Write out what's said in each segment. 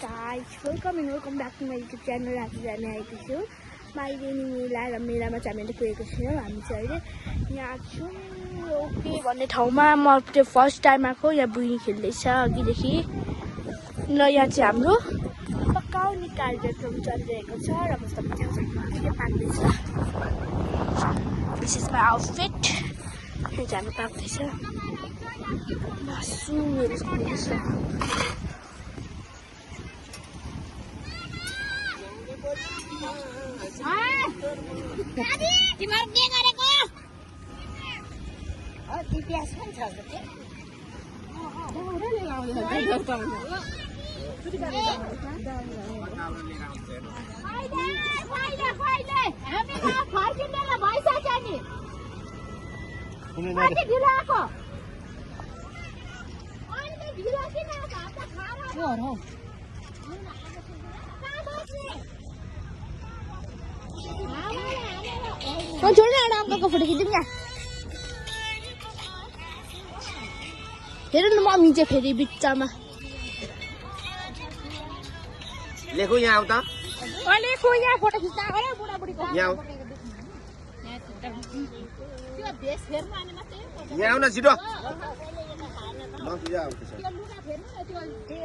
guys, welcome back to my YouTube channel. आज हामी आएको छु माइरेनी मेला र मेलामा चाहिँ हामीले पुगेको छैनौँ। हामी चाहिँ अहिले यहाँ छौँ ओके भन्ने ठाउँमा। म चाहिँ फर्स्ट टाइम आएको। यहाँ बुइनी खेल्दैछ अघिदेखि र यहाँ चाहिँ हाम्रो पकाउने कार्यक्रम चलिरहेको छ र म सबैजना पाक्दैछ। This is my outfit. यहाँ चाहिँ हाम्रो पाक्दैछ मासुहरू खाँदैछ। तिम्रो के गरेको दिप्यास पनि छ के छोड्नु एउटा अङ्कलको फोटो खिचौँ यहाँ। हेर न मम्मी चाहिँ फेरि बिच्चामा लेखो यहाँ आऊ त लेखो यहाँ फोटो खिच्दा गरे बुढाबुढीको यहाँ आऊ त्यो भेष फेर्नु अनि मात्रै यहाँ आऊ न छिटो म किन आउँछु त्यो लुगा फेर्नु न त्यो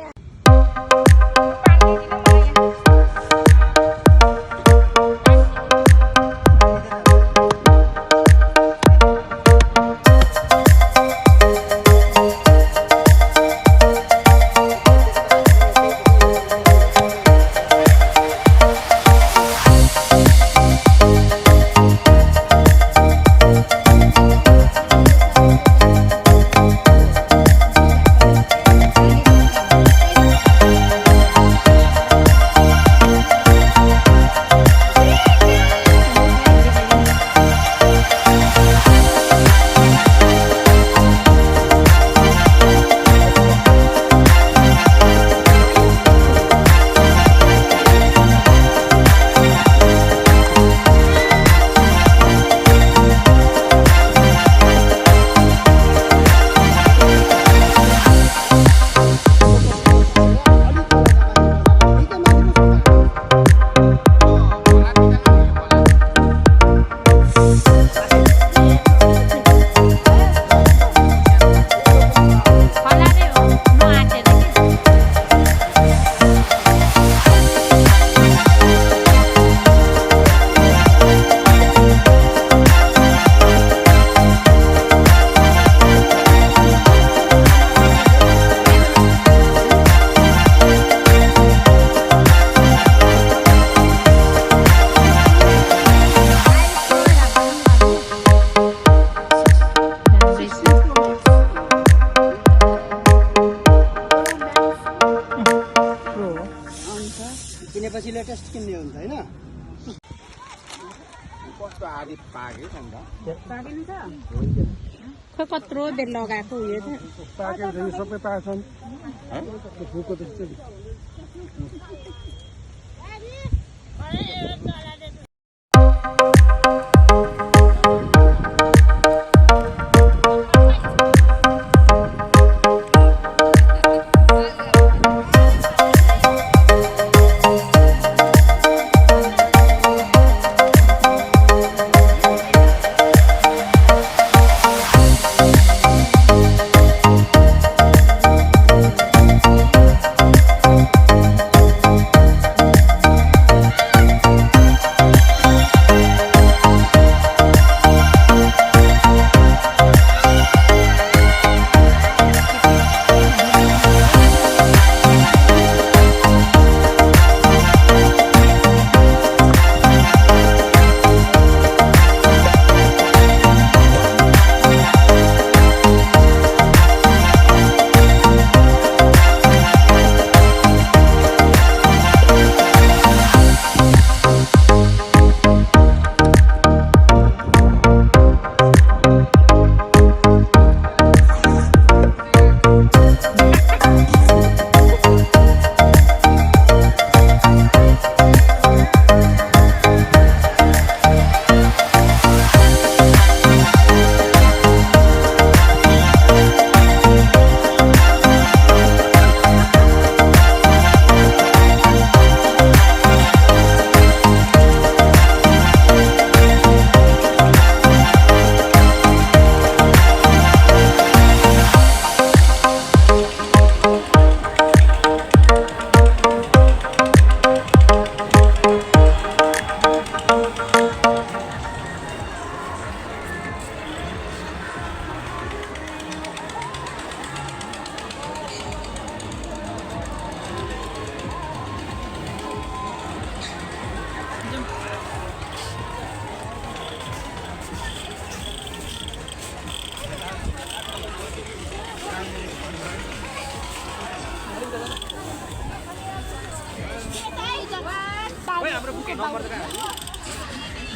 किनेपछि लेटेस्ट किन्ने हुन्छ हैन कस्तो आदि पाके छन् त पाकेन त खै कत्रो बेर लगाएको उयो त पाकेको सबै पाछन् फुको त्यस्तो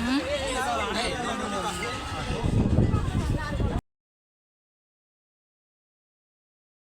Hmm?